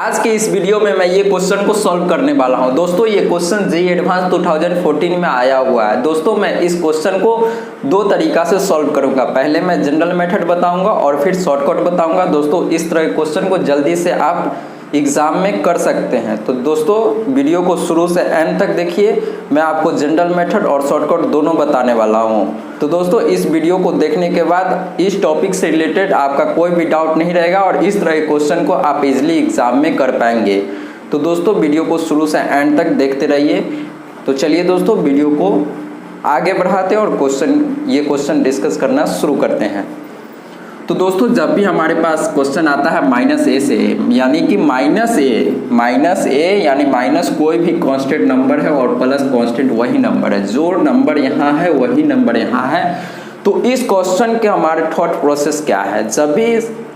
आज के इस वीडियो में मैं ये क्वेश्चन को सॉल्व करने वाला हूं। दोस्तों ये क्वेश्चन जेईई एडवांस 2014 में आया हुआ है। दोस्तों मैं इस क्वेश्चन को दो तरीका से सॉल्व करूंगा। पहले मैं जनरल मेथड बताऊंगा और फिर शॉर्टकट बताऊंगा। दोस्तों इस तरह के क्वेश्चन को जल्दी से आप एग्जाम में कर सकते हैं। तो दोस्तों वीडियो को शुरू से एंड तक देखिए, मैं आपको जनरल मेथड और शॉर्टकट दोनों बताने वाला हूं। तो दोस्तों इस वीडियो को देखने के बाद इस टॉपिक से रिलेटेड आपका कोई भी डाउट नहीं रहेगा और इस तरह के क्वेश्चन को आप इजीली एग्जाम में कर पाएंगे। तो दोस्तों वीडियो को शुरू से एंड तक देखते रहिए। तो चलिए दोस्तों वीडियो को आगे बढ़ाते हैं और ये क्वेश्चन डिस्कस करना शुरू करते हैं। तो दोस्तों जब भी हमारे पास क्वेश्चन आता है -a से, यानी कि -a यानी माइनस कोई भी कांस्टेंट नंबर है और प्लस कांस्टेंट वही नंबर है, जो नंबर यहाँ है वही नंबर यहाँ है। तो इस क्वेश्चन के हमारे थॉट प्रोसेस क्या है? जब भी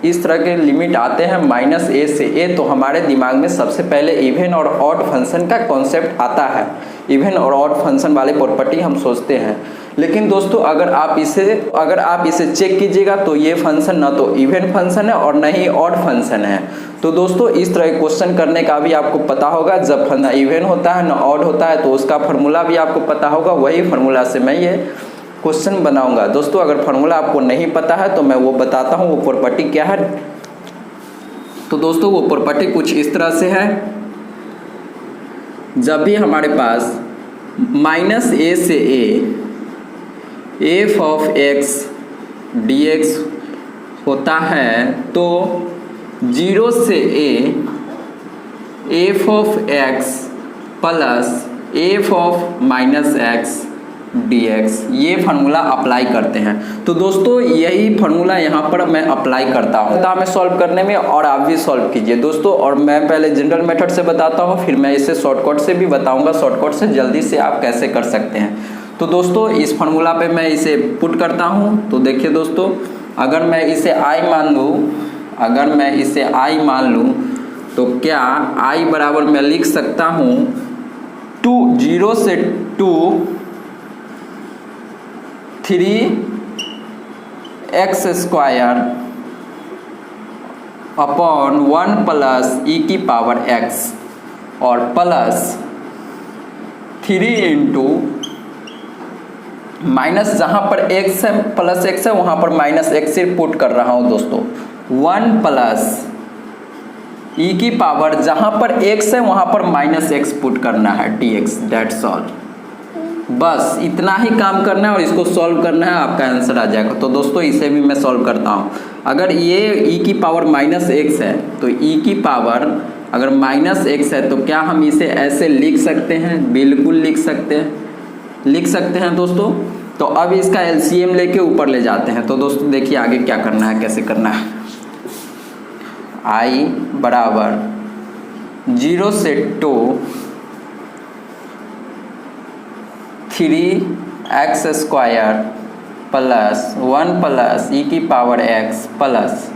इस तरह के लिमिट आते हैं -a से a, तो हमारे दिमाग में सबसे पहले इवन और ऑड फंक्शन का कॉन्सेप्ट आता है। इवन और ऑड फंक्शन वाले प्रॉपर्टी हम सोचते हैं। लेकिन दोस्तों अगर आप इसे चेक कीजिएगा तो ये फंक्शन ना तो इवन फंक्शन है और न ही ऑड फंक्शन है। तो दोस्तों इस तरह क्वेश्चन करने का भी आपको पता होगा। जब ना इवन होता है ना ऑड होता है तो उसका फार्मूला भी आपको पता होगा। वही फार्मूला से मैं ये क्वेश्चन बनाऊंगा। दोस्तों अगर फार्मूला आपको नहीं पता है तो मैं वो बताता हूँ, वो प्रॉपर्टी क्या है। तो दोस्तों वो प्रॉपर्टी कुछ इस तरह से है। जब भी हमारे पास -a से a f of x dx होता है तो 0 से a f of x plus f of -x dx ये फार्मूला अप्लाई करते हैं। तो दोस्तों यही फार्मूला यहाँ पर मैं अप्लाई करता हूँ मैं सॉल्व करने में, और आप भी सॉल्व कीजिए दोस्तों। और मैं पहले जनरल मेथड से बताता हूँ, फिर मैं इसे शॉर्टकट से भी बताऊँगा। शॉर्टकट से जल्दी से आप कैसे कर सकते हैं। तो दोस्तों इस फार्मूला पे मैं इसे पुट करता हूँ। तो देखिए दोस्तों अगर मैं इसे I मान लूँ तो क्या I बराबर मैं लिख सकता हूँ 0 से 2 3x square upon 1 plus e की पावर x और प्लस 3 इंटू माइनस, जहाँ पर x है प्लस x है वहाँ पर -x से पुट कर रहा हूँ दोस्तों। 1 प्लस e की पावर, जहाँ पर x है वहाँ पर -x पुट करना है dx, दैट्स ऑल। बस इतना ही काम करना है और इसको सॉल्व करना है, आपका आंसर आ जाएगा। तो दोस्तों इसे भी मैं सॉल्व करता हूँ। अगर ये e की पावर -x है तो e की पावर अगर -x है तो क्या हम इसे ऐसे लिख सकते हैं? बिल्कुल लिख सकते हैं दोस्तों। तो अब इसका LCM लेके ऊपर ले जाते हैं। तो दोस्तों देखिए आगे क्या करना है, कैसे करना है। I बराबर 0 से 2 3x square plus 1 plus e की पावर x प्लस,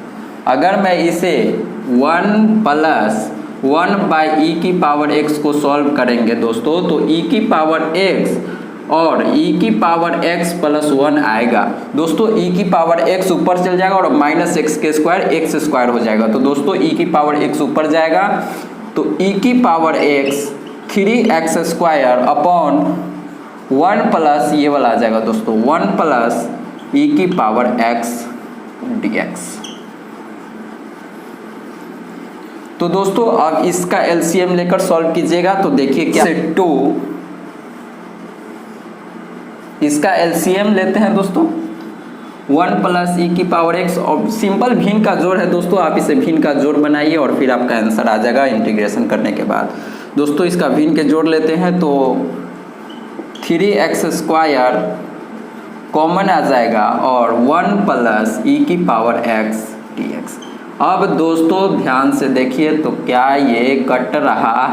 अगर मैं इसे 1 प्लस 1/e की पावर x को सॉल्व करेंगे दोस्तों तो e की पावर x और e की पावर x प्लस 1 आएगा दोस्तों। e की पावर x ऊपर चल जाएगा और -x के स्क्वायर x स्क्वायर हो जाएगा। तो दोस्तों e की पावर x ऊपर जाएगा तो e की power x 3x square upon 1 plus ये वाला आ जाएगा दोस्तों 1 प्लस e की पावर x dx। तो दोस्तों अब इसका LCM लेकर सॉल्व कीजिएगा तो देखिए क्या 2 इसका LCM लेते हैं दोस्तों 1 प्लस e की पावर x, और सिंपल भिन्न का जोड़ है दोस्तों। आप इसे भिन्न का जोड़ बनाइए और फिर आपका आंसर आ जाएगा इंटीग्रेशन करने के बाद। दोस्तों इसका भिन्न के जोड़ लेते हैं तो 3x स्क्वायर कॉमन आ जाएगा और 1 प्लस e की पावर x dx। अब दोस्तों ध्यान से देखिए तो क्या ये कट रहा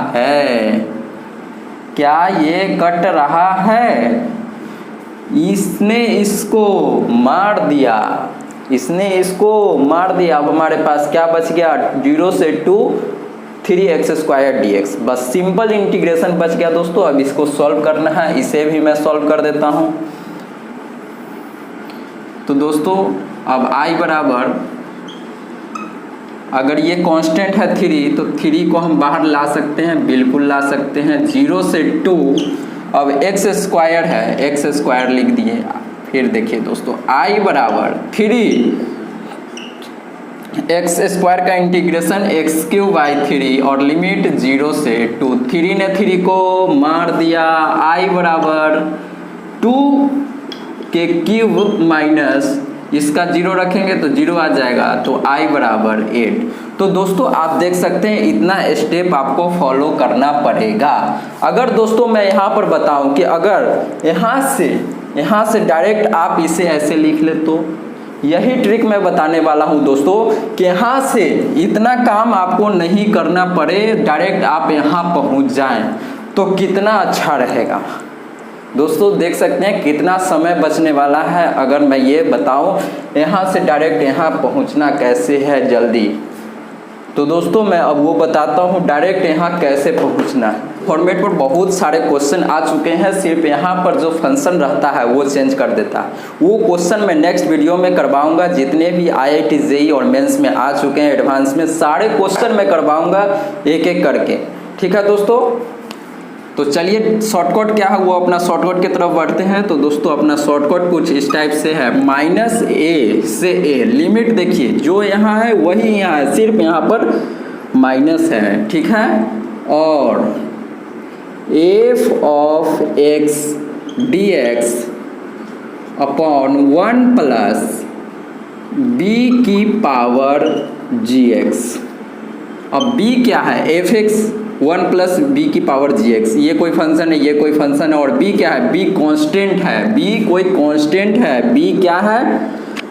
है? इसने इसको मार दिया। अब हमारे पास क्या बच गया? 0 से 2 3x स्क्वायर dx। बस सिंपल इंटीग्रेशन बच गया दोस्तों। अब इसको सॉल्व करना है, इसे भी मैं सॉल्व कर देता हूं। तो दोस्तों अब I बराबर अगर ये कांस्टेंट है 3 तो 3 को हम बाहर ला सकते हैं, बिल्कुल ला सकते हैं। 0 से 2, अब एक्स स्क्वायर है, एक्स स्क्वायर लिख दिए। फिर देखिए दोस्तों I बराबर 3 एक्स स्क्वायर का इंटीग्रेशन x³/3 और लिमिट 0 से 2। 3 ने 3 को मार दिया। I बराबर 2 के क्यूब माइनस इसका 0 रखेंगे तो 0 आ जाएगा, तो I बराबर 8। तो दोस्तों आप देख सकते हैं इतना स्टेप आपको फॉलो करना पड़ेगा। अगर दोस्तों मैं यहाँ पर बताऊं कि अगर यहाँ से डायरेक्ट आप इसे ऐसे लिख ले, तो यही ट्रिक मैं बताने वाला हूं दोस्तों कि यहाँ से इतना काम आपको नहीं करना पड़े, डायरेक्ट आप यहाँ पहुँच जाएं तो कितना अच्छा रहेगा। दोस्तों देख सकते हैं कितना समय बचने वाला है अगर मैं ये बताऊं यहाँ से डायरेक्ट यहाँ पहुँचना कैसे है जल्दी। तो दोस्तों मैं अब वो बताता हूँ डायरेक्ट यहाँ कैसे पहुँचना है। फॉर्मेट पर बहुत सारे क्वेश्चन आ चुके हैं, सिर्फ यहाँ पर जो फंक्शन रहता है वो चेंज कर देता है। वो क्वेश्चन मैं नेक्स्ट वीडियो में करवाऊंगा। जितने भी IIT JEE और मेंस में आ चुके हैं एडवांस में, सारे क्वेश्चन मैं करवाऊंगा एक एक करके, ठीक है दोस्तों। तो चलिए शॉर्टकट क्या है वो अपना शॉर्टकट की तरफ बढ़ते हैं। तो दोस्तों अपना शॉर्टकट कुछ इस टाइप से है, -a से a। लिमिट देखिए जो यहाँ है वही यहाँ है, सिर्फ यहाँ पर माइनस है, ठीक है। और f of x dx upon 1 plus b की पावर gx। अब b क्या है, fx 1 प्लस बी की पावर gx। ये कोई फंक्शन है, ये कोई फंक्शन है। और b क्या है, b कांस्टेंट है, b कोई कांस्टेंट है। b क्या है,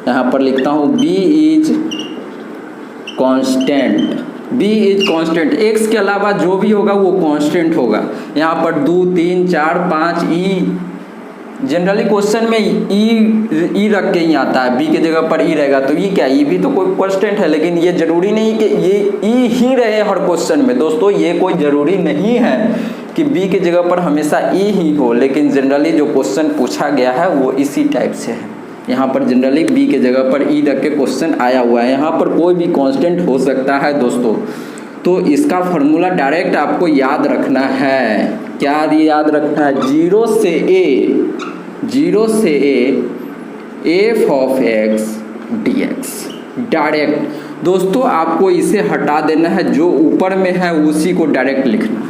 यहाँ पर लिखता हूँ b is constant, b is constant. x के अलावा जो भी होगा वो कांस्टेंट होगा। यहाँ पर 2 3 4 5 ई, जनरली क्वेश्चन में ई रख के ही आता है, बी के जगह पर ई रहेगा, तो ई क्या, ई भी तो कोई कांस्टेंट है। लेकिन ये जरूरी नहीं कि ये ई ही रहे हर क्वेश्चन में दोस्तों, ये कोई जरूरी नहीं है कि बी के जगह पर हमेशा ई ही हो। लेकिन जनरली जो क्वेश्चन पूछा गया है वो इसी टाइप से है। यहाँ पर जनरली बी के जगह पर ई रख के क्वेश्चन आया हुआ है। यहाँ पर कोई भी कांस्टेंट हो सकता है दोस्तों। तो इसका फॉर्मूला डायरेक्ट आपको याद रखना है। क्या याद रखना है, 0 से a f of x dx। Direct दोस्तों आपको इसे हटा देना है, जो ऊपर में है उसी को डायरेक्ट लिखना।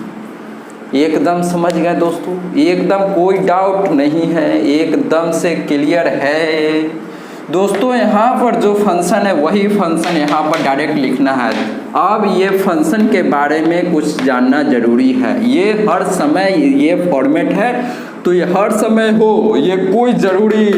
एकदम समझ गए दोस्तों, एकदम कोई डाउट नहीं है, एकदम से क्लियर है दोस्तों। यहाँ पर जो फंक्शन है वही फंक्शन यहाँ पर डायरेक्ट लिखना है। अब ये फंक्शन के बारे में कुछ जानना जरूरी है। ये हर समय ये फॉर्मेट है तो ये हर समय हो, ये कोई ज़रूरी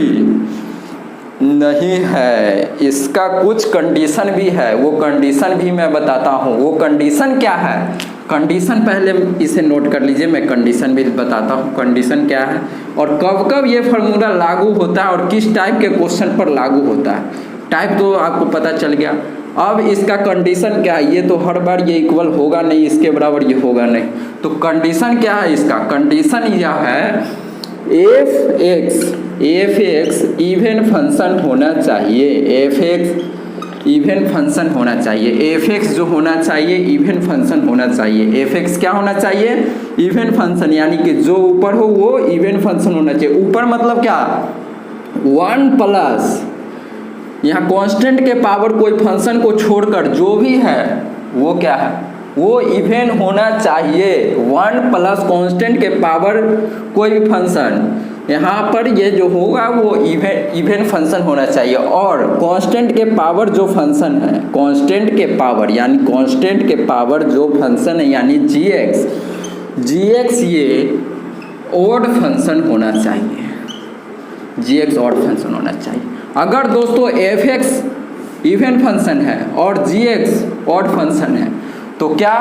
नहीं है। इसका कुछ कंडीशन भी है, वो कंडीशन भी मैं बताता हूँ। वो कंडीशन क्या है, कंडीशन पहले इसे नोट कर लीजिए, मैं कंडीशन भी बताता हूँ कंडीशन क्या है और कब कब ये फार्मूला लागू होता है और किस टाइप के क्वेश्चन पर लागू होता है। टाइप तो आपको पता चल गया। अब इसका कंडीशन क्या है, ये तो हर बार ये इक्वल होगा नहीं, इसके बराबर ये होगा नहीं। तो कंडीशन क्या है इसका, कंडीशन यह है एफ एक्स इवन फंक्शन होना चाहिए। एफ एक्स इवन फंक्शन होना चाहिए। एफ एक्स जो होना चाहिए इवन फंक्शन होना चाहिए। एफ एक्स क्या होना चाहिए, इवन फंक्शन, यानी कि जो ऊपर हो वो इवन फंक्शन होना चाहिए। ऊपर मतलब क्या, 1 प्लस यहाँ कांस्टेंट के पावर कोई फंक्शन को छोड़कर जो भी है वो क्या है, वो इवन होना चाहिए। 1 प्लस कांस्टेंट के पावर कोई भी फंक्शन, यहाँ पर ये जो होगा वो इवन फंक्शन होना चाहिए। और कांस्टेंट के पावर जो फंक्शन है, कांस्टेंट के पावर यानी कांस्टेंट के पावर जो फंक्शन है यानी जीएक्स ये ऑड फंक्शन होना चाहिए। जीएक्स ऑड फंक्शन होना चाहिए। अगर दोस्तों एफ एक्स इवन फंक्शन है और जीएक्स ऑड फंक्शन है तो क्या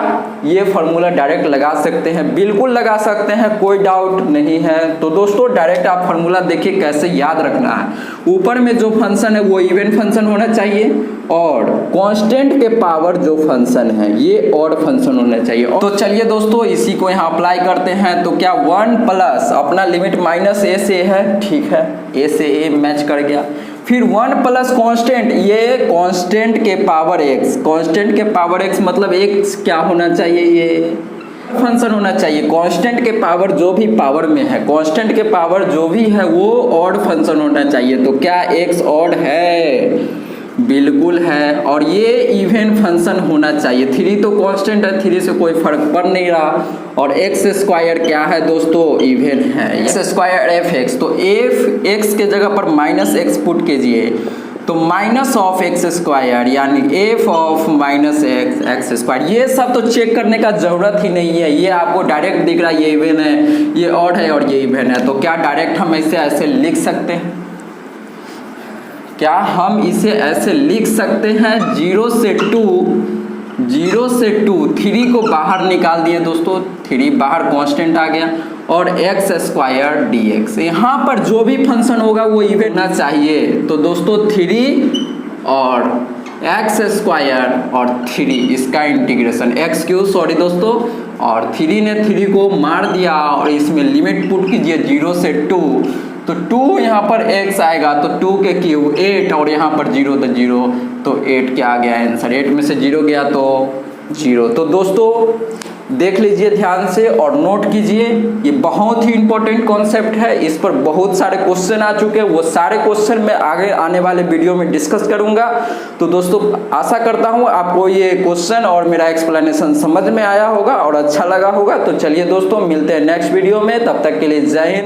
ये फार्मूला डायरेक्ट लगा सकते हैं, बिल्कुल लगा सकते हैं, कोई डाउट नहीं है। तो दोस्तों डायरेक्ट आप फार्मूला देखिए कैसे याद रखना है। ऊपर में जो फंक्शन है वो इवन फंक्शन होना चाहिए और कांस्टेंट के पावर जो फंक्शन है ये ऑड फंक्शन होना चाहिए। तो चलिए दोस्तों इसी को यहाँ अप्लाई करते हैं। तो क्या 1 प्लस अपना लिमिट -a से है, ठीक है, a से a मैच कर गया। फिर 1 प्लस कांस्टेंट, ये कांस्टेंट के पावर x, कांस्टेंट के पावर x मतलब x क्या होना चाहिए, ये फंक्शन होना चाहिए। कांस्टेंट के पावर जो भी पावर में है, कांस्टेंट के पावर जो भी है वो ऑड फंक्शन होना चाहिए। तो क्या x ऑड है? बिल्कुल है। और ये इवन फंक्शन होना चाहिए। 3 तो कांस्टेंट है, 3 से कोई फर्क पड़ नहीं रहा। और एक्स स्क्वायर क्या है दोस्तों? इवन है। एक्स स्क्वायर एफ एक्स, तो एफ एक्स के जगह पर माइनस एक्स पुट कीजिए, तो माइनस ऑफ एक्स स्क्वायर यानी F of minus x x square. ये सब तो चेक करने का जरूरत ही नहीं है, ये आपको डायरेक्ट दिख रहा है, ये इवन है, ये ऑड है और ये इवन है। तो क्या डायरेक्ट हम इसे ऐसे लिख सकते हैं? क्या हम इसे ऐसे लिख सकते हैं? 0 से 2, 3 को बाहर निकाल दिए दोस्तों, 3 बाहर कांस्टेंट आ गया, और एक्स स्क्वायर डी एक्स। यहाँ पर जो भी फंक्शन होगा वो इवन होना चाहिए। तो दोस्तों 3 और एक्स स्क्वायर और 3 इसका इंटीग्रेशन, एक्स क्यूब सॉरी दोस्तों, और 3 ने 3 को मार दिया और इसमें लिमिट पुट कीजिए 0 से 2, तो 2 यहाँ पर x आएगा, तो 2 के क्यूब 8 और यहाँ पर 0 तो 0, तो 8 क्या आ गया आंसर? 8 में से 0 गया तो 0। तो दोस्तों देख लीजिए ध्यान से और नोट कीजिए, ये बहुत ही इंपॉर्टेंट कॉन्सेप्ट है, इस पर बहुत सारे क्वेश्चन आ चुके हैं, वो सारे क्वेश्चन मैं आगे आने वाले वीडियो में डिस्कस करूंगा। तो दोस्तों आशा करता हूँ आपको ये क्वेश्चन और मेरा एक्सप्लेनेशन समझ में आया होगा और अच्छा लगा होगा। तो चलिए दोस्तों मिलते हैं नेक्स्ट वीडियो में, तब तक के लिए जय हिंद।